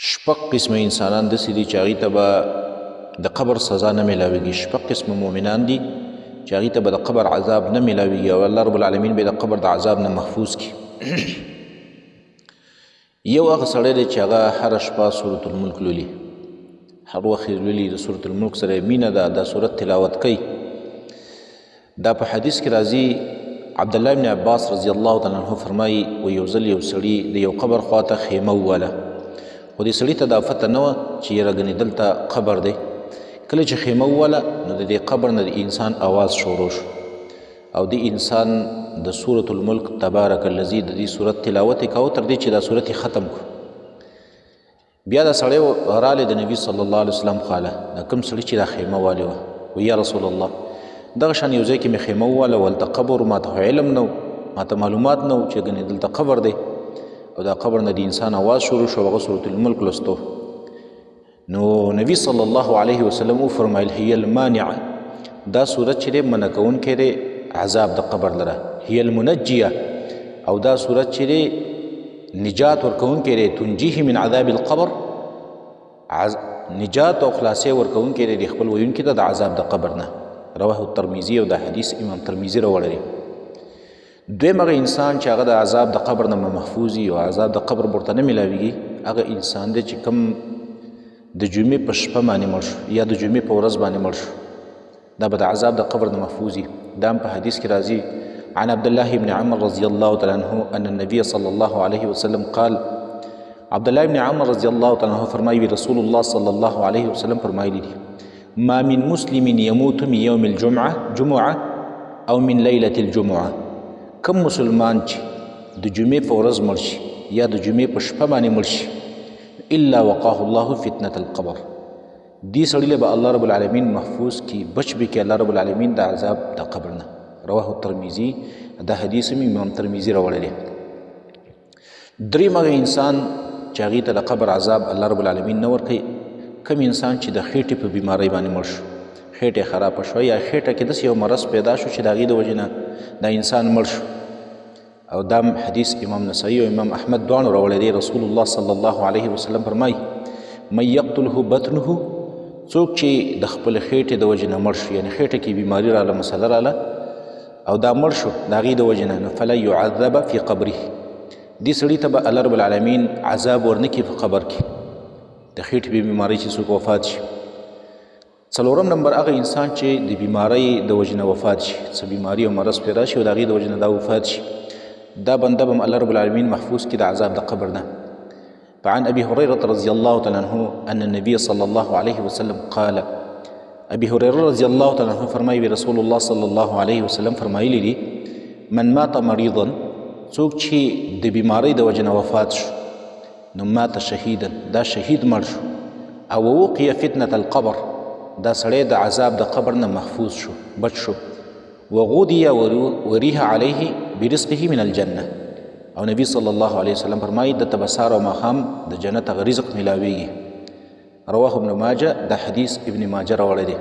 شپږ قسمه انسانان داسې دي چې هغوی ته به د قبر سزا نه میلاویږي. شپږ قسمه مؤمنان دي چې هغوی ته به د قبر عذاب نه میلاویږي او الله رب العالمین به د قبر د عذاب نه محفوظ کړي. یو هغه سړی دی چې هغه هره شپه سورة الملک لولي، هر وخت یې لولي، د سورة الملک سره یې مینه ده، دا سورت تلاوت کوي. دا په حدیث کې راځي، عبدالله بن عباس رضی الله تعالی عنه فرمایي و یو ځل یو سړي د یو قبر خواته خیمه وواله، خو دې سړي ته دا فتح نه وه چې یاره ګنې دلته قبر دی. کله چې خیمه وواله نو د دې قبر نه د انسان آواز شروع شو او د انسان د سورة الملک تبارک الذی د دې سورت تلاوت یې کوه تر دې چې دا سورت یې ختم کړو. بیا دا سړی رالی د نبي صلی الله علیه وسلم خواله، دا کوم سړي چې دا خیمه والې وه، و یا رسول الله دغه شان یو ځای کې مې خیمه وواله، ولته قبر، ما ته علم نه و، ما ته معلومات نه و چې ګنې دلته قبر دی، او دا قبر نه د انسان آواز شروع شو، هغه سورة الملک لوستو. نو نبی صلی الله علیه وسلم وفرمایل هي المانعه، دا صورت چې دی منع کوونکی دی عذاب د قبر لره، هي المنجیه، او دا صورت چې دی نجات ورکوونکی دی، تنجیه من عذاب القبر، نجات او خلاصې ورکوونکی دی د خپل ویونکي ته د عذاب د قبر نه. رواه الترمذي، او دا حدیث امام ترمذي راوړی. دویم هغه انسان چې هغه د عذاب د قبر نه محفوظ وي او عذاب د قبر ورته نه میلاویږي، هغه انسان دی چې کوم د جمعې په شپه باندې مړ شو یا د جمعې په ورځ باندې مړ شو، دا به د عذاب د قبر نه محفوظ وي. دا هم په حدیث کې راځي، عن عبد الله بن عمر رضی الله تعالی عنه ان النبي صلی الله علیه وسلم قال، عبد الله بن عمر رضی الله تعالی عنه فرمایي رسول الله صلی الله علیه وسلم فرمایلی دي، ما من مسلم يموت من يوم الجمعه او من ليله الجمعه، کم مسلمان چې د جمعې په ورځ مړ شي یا د جمعې په شپه باندې مړ شي، الا وقاه الله فتنة القبر، دې سړي له به الله رب العالمین محفوظ کی، بچ به کی الله رب العالمین د عذاب د قبر نه. رواه الترمذي، دا حدیث امام ترمذي راوړی دی. دریم هغه انسان چې هغې ته د قبر عذاب الله رب العالمین نه ورکوي، کم انسان چې د خېټې په بیمارۍ باندې مړ شو، خېټه خرابه شوه یا خېټه کې داسې یو مرض پیدا شو چې د هغې د وجې نه دا انسان مړ شو، او دا حدیث امام نسائی او امام احمد دواړو راوړی دی. رسول الله صلی الله علیه وسلم فرمایي، من یقتله بطنه، څوک چې د خپل خېټې د وجې نه مړ شو، یعنې خېټه کې بیماري راله، مسله راله او دا مړ شو د هغې د وجې نه، فلا یعذب فی قبره، دې سړي ته به الله رب العالمین عذاب ورنکړي په قبر کې، د خېټې په بیمارۍ چې څوک وفات شي. څلورم نمبر هغه انسان چې د بیمارۍ د وجې نه وفات شي، څه بیماري او مرض پیدا شي او د هغې د وجې نه دا وفات شي، دا بنده به الله رب العالمین محفوظ کړي د عذاب د قبر نه. فعن ابي هريره رضي الله تعالى عنه ان النبي صلى الله عليه وسلم قال، ابي هريره رضي الله تعالى عنه فرمایي رسول الله صلى الله عليه وسلم فرمایلی دي، من مات مريضا، څوک چې د بیمارۍ د وجې نه وفات شو، نو مات شهیدا، دا شهید مړ شو، او وقي فتنة القبر، دا سړی د عذاب د قبر نه محفوظ شو، بچ شو، وغودي وریح علیه برزقه من الجنه، او نبی صلی الله علیه وسلم فرمایي د ته به سهار او ماښام د جنت هغه رزق میلاویږي. رواه ابن ماجه، دا حدیث ابن ماجه راوړی دی.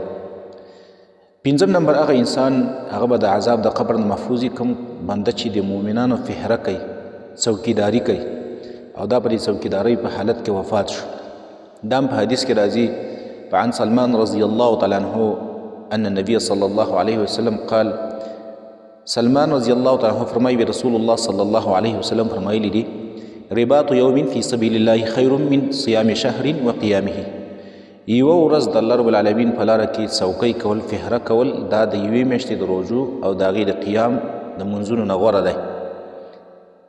پنځم نمبر هغه انسان هغه به د عذاب د قبر نه محفوظ وي، کوم بنده چې د مؤمنانو فهره کوي، څوکیداري کوي، او دا په دې څوکیدارۍ په حالت کې وفات شو. دا هم په حدیث کې راځي، فعن سلمان رضی الله تعالی عنه ان النبي صلی الله علیه وسلم قال، سلمان رضی الله تعالی عنه فرمایي رسول الله صلی الله علیه وسلم فرمایلی دي، رباط یوم فی سبیل الله خیر من صیام شهر وقیامه، یوه ورځ د الله رب العالمین په لاره کې څوکۍ کول، فهره کول، دا د یوې میاشتې د روژو او د هغې د قیام د منځونو نه غوره دی.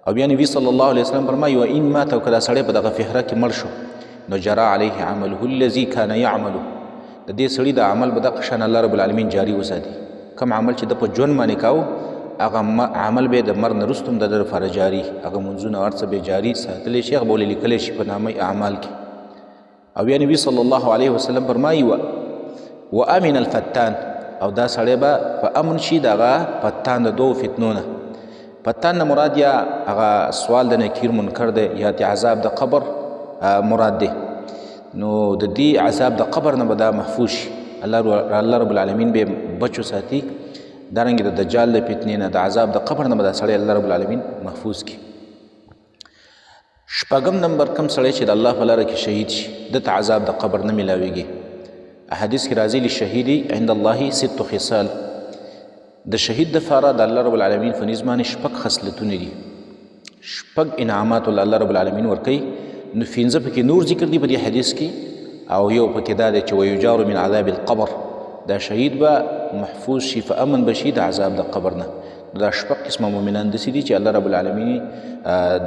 او بیا نبي صلی الله علیه وسلم فرمایي، و ان مات، او که دا سړی په دغه فهره کې مړ شو، نو جرا علیه عمله الذي کان یعمله، د دې سړي د عمل به دغه شان الله رب العالمین جاري وساتي، کوم عمل چې د په ژوند باندې کاوه هغه عمل به د مرګ نه وروسته هم د ده لپاره جاري، هغه منځونه هر څه به جاري ساتلی شي، هغه به ولې لیکلی شي په نامه اعمال کې. او بیا نبي صلی الله علیه وسلم فرمایي، و امن الفتان، او دا سړی به په امن شي د هغه فتان د دوو فتنو نه. فتان نه مراد یا هغه سوال د نکیر منکر دی، یا د عذاب د قبر مراد دی. نو د دې عذاب د قبر نه به دا محفوظ شي، الله رب العالمین به بچو ساتي، دارنګې د دجال د فتنې نه، د عذاب د قبر نه به دا سړی الله رب العالمین محفوظ کړي. شپږم نمبر کم سړی چې د الله په لاره کې شهید شي دته عذاب د قبر نه میلاویږي. حدیث کې راځي للشهید عند الله 6 خصال، د شهید دپاره د الله رب العالمین په نزد باندې شپږ خصلتونه دي، شپږ انعامات الله رب العالمین ورکوي. نو پنځه پکې نور ذکر دي په دې حدیث کې، او یو پکې دا دی چې ویجار من عذاب القبر، دا شهید به محفوظ شي په امن به شي د عذاب د قبر نه. دا شپږ قسمه مؤمنان داسې دي چې الله رب العالمین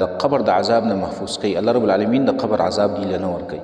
د قبر د عذاب نه محفوظ کوي. الله رب العالمین د قبر عذاب دی له نه ورکوي.